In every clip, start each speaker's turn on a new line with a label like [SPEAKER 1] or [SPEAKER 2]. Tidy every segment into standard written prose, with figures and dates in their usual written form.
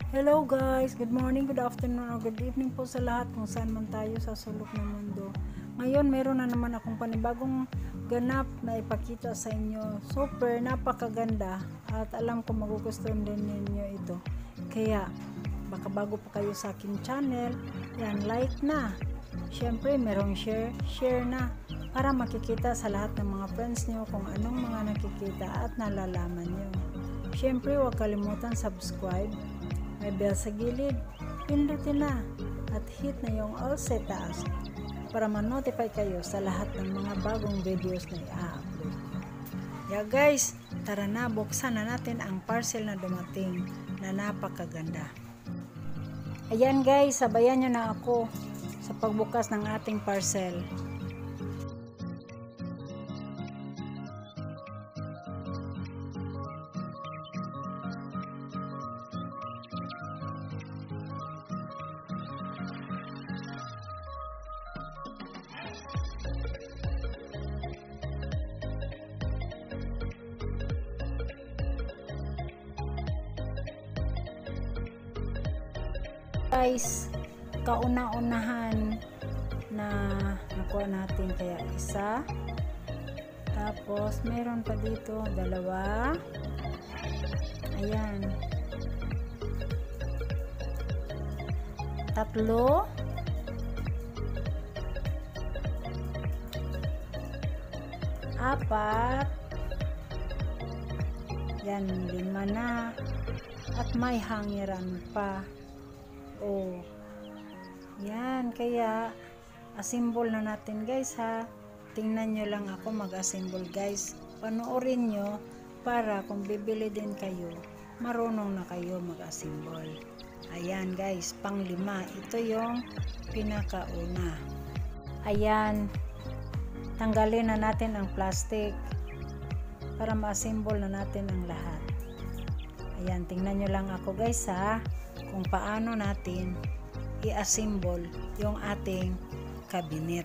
[SPEAKER 1] Hello guys, good morning, good afternoon, or good evening po sa lahat kung saan man tayo sa sulok ng mundo. Ngayon, meron na naman akong panibagong ganap na ipakita sa inyo. Super, napakaganda at alam ko magugustuhan din ninyo ito. Kaya, baka bago pa kayo sa aking channel, yan, like na. Siyempre, merong share na para makikita sa lahat ng mga friends nyo kung anong mga nakikita at nalalaman nyo. Siyempre, huwag kalimutan subscribe. May bell sa gilid, pindutin na at hit na yung all sa taas para ma-notify kayo sa lahat ng mga bagong videos na i-upload. Yeah guys, tara na, buksan na natin ang parcel na dumating na napakaganda. Ayan guys, sabayan nyo na ako sa pagbukas ng ating parcel. Guys, kauna-unahan na nakuha natin kaya isa, tapos meron pa dito dalawa, ayan, tatlo, apat, yan, lima na, at may hangiran pa. Oh, yan, kaya assemble na natin guys ha. Tingnan nyo lang ako mag-assemble guys. Panoorin nyo para kung bibili din kayo, marunong na kayo mag-assemble. Ayan guys, pang lima. Ito yung pinakauna. Ayan, tanggalin na natin ang plastic para ma-assemble na natin ang lahat. Ayan, tingnan nyo lang ako guys ha, kung paano natin i-assemble yung ating cabinet.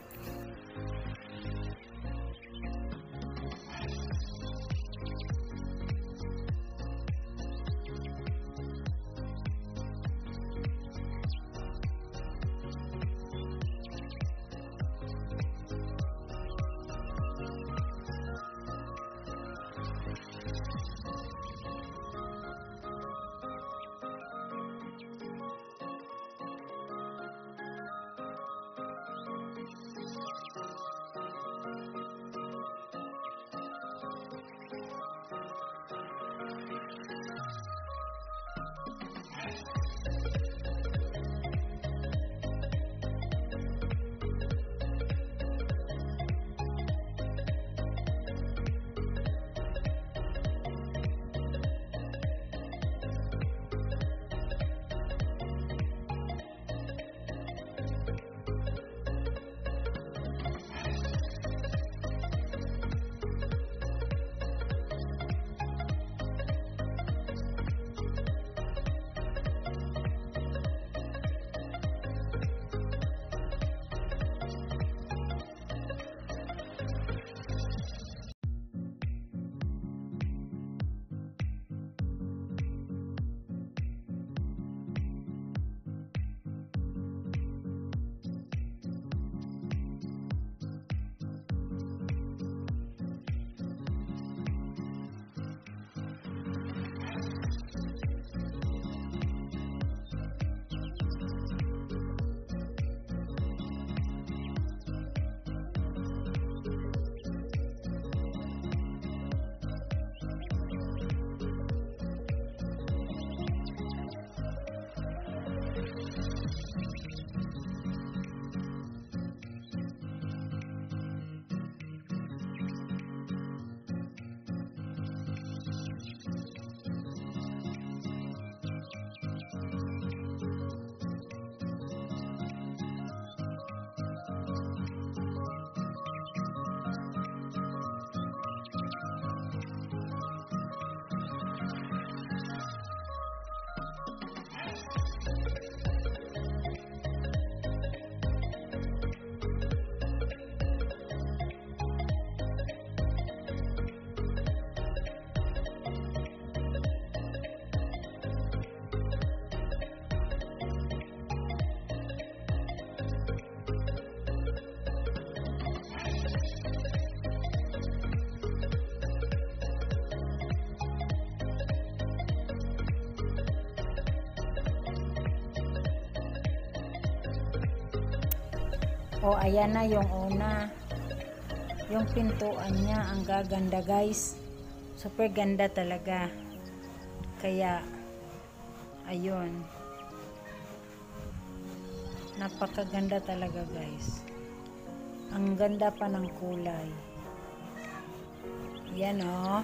[SPEAKER 1] O, ayan na yung una. Yung pintuan niya, ang gaganda guys. Super ganda talaga. Kaya, ayun. Napakaganda talaga guys. Ang ganda pa ng kulay. Yan o.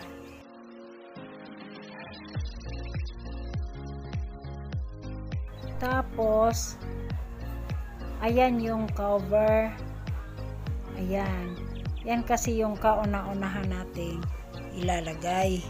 [SPEAKER 1] Tapos, ayan yung cover. Ayan. Yan kasi yung kauna-unahan nating ilalagay.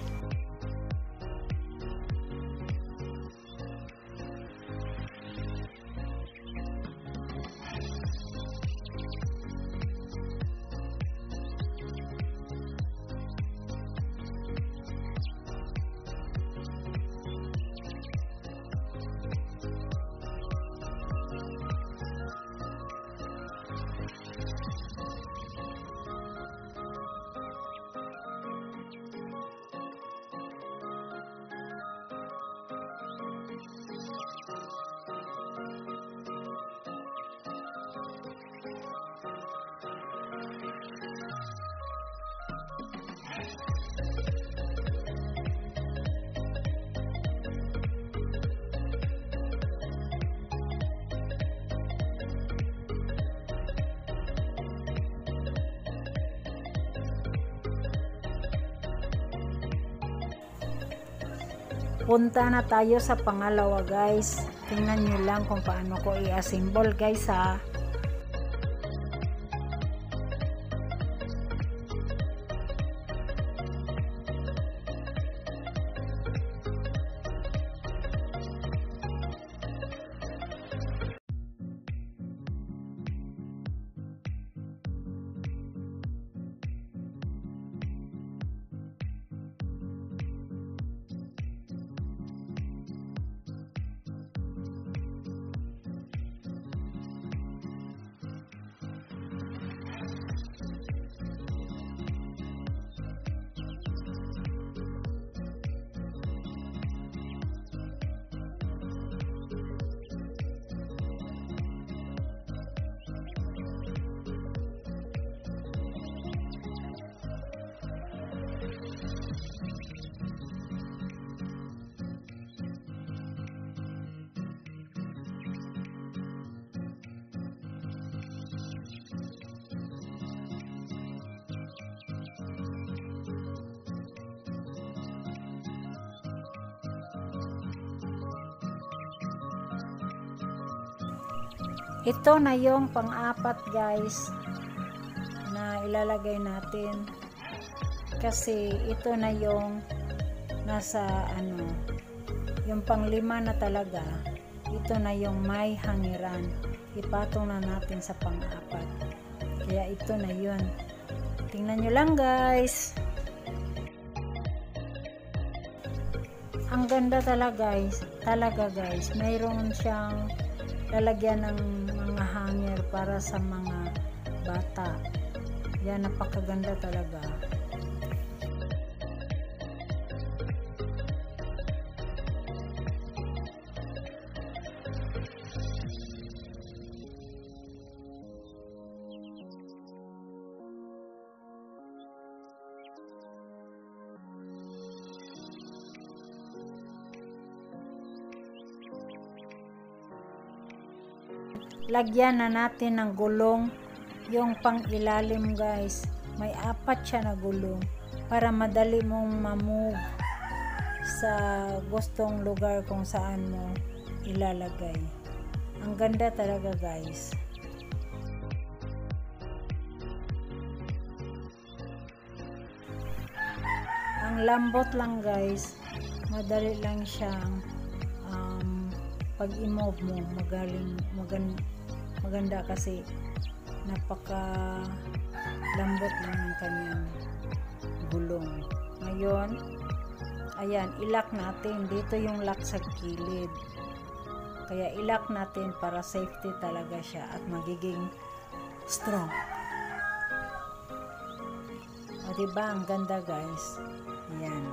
[SPEAKER 1] Punta na tayo sa pangalawa guys. Tingnan nyo lang kung paano ko i-assemble guys ha. Ito na yung pang-apat guys na ilalagay natin. Kasi ito na yung nasa yung pang-5 na talaga. Ito na yung may hangiran. Ipatong na natin sa pang-4. Kaya ito na yun. Tingnan nyo lang guys. Ang ganda talaga guys. Mayroon siyang lalagyan ng mga hanger para sa mga bata. Yan, napakaganda talaga. Lagyan na natin ng gulong yung pang-ilalim guys. May 4 siya na gulong para madali mong ma-move sa gustong lugar kung saan mo ilalagay. Ang ganda talaga guys. Ang lambot lang guys. Madali lang siyang pag i-move mo, maganda kasi napaka lambot lang ng kanyang gulong. Ngayon, ayan, ilock natin. Dito yung lock sa kilid. Kaya ilock natin para safety talaga siya at magiging strong. O diba, ang ganda guys. Ayan.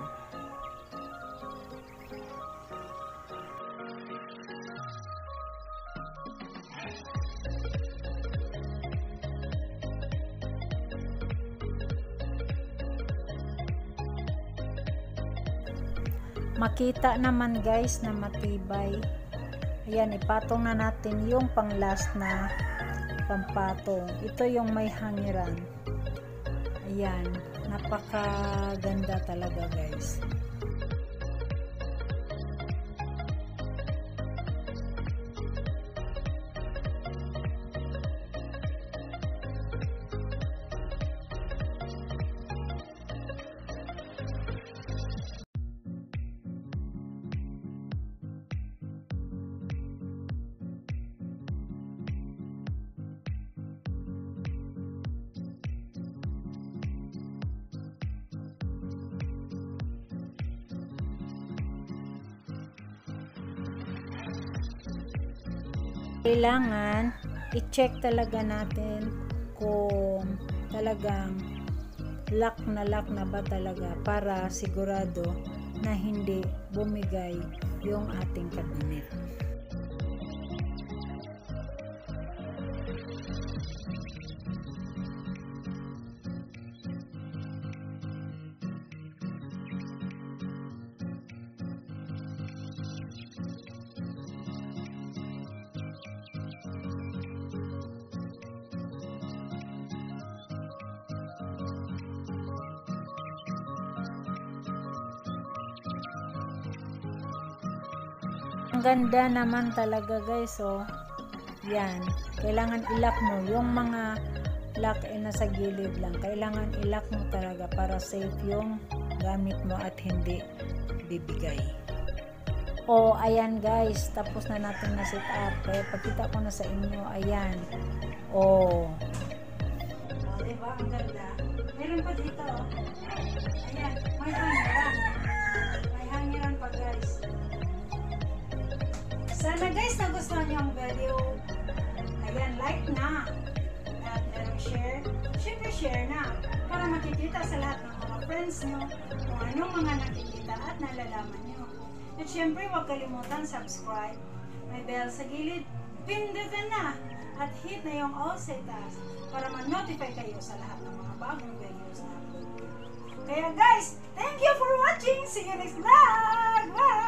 [SPEAKER 1] makita naman guys na matibay. Ayan, ipatong na natin yung pang last na pampatong. Ito yung may hangiran. Ayan, napakaganda talaga guys. Kailangan i-check talaga natin kung talagang lock na ba talaga para sigurado na hindi bumigay yung ating cabinet. Ang ganda naman talaga guys, oh. Yan. Kailangan i-lock mo. Yung mga lock ay nasa gilid lang. Kailangan i-lock mo talaga para safe yung gamit mo at hindi bibigay. Oh, ayan guys. Tapos na natin na set up. Kaya pagkita ko na sa inyo, ayan. Oh. Oh, diba? Ang ganda. Meron pa dito, oh. Ayan. May hangiran. May hangiran pa guys. Sana guys nagustuhan niyo ang video. Ayan, like na. At merong share. Siyempre share na. Para makikita sa lahat ng mga friends nyo kung anong mga nakikita at nalalaman nyo. At siyempre huwag kalimutan subscribe. May bell sa gilid. Pindutan na. At hit na yung all sa taas para ma-notify kayo sa lahat ng mga bagong videos na upload. Kaya guys, thank you for watching. See you next vlog. Bye!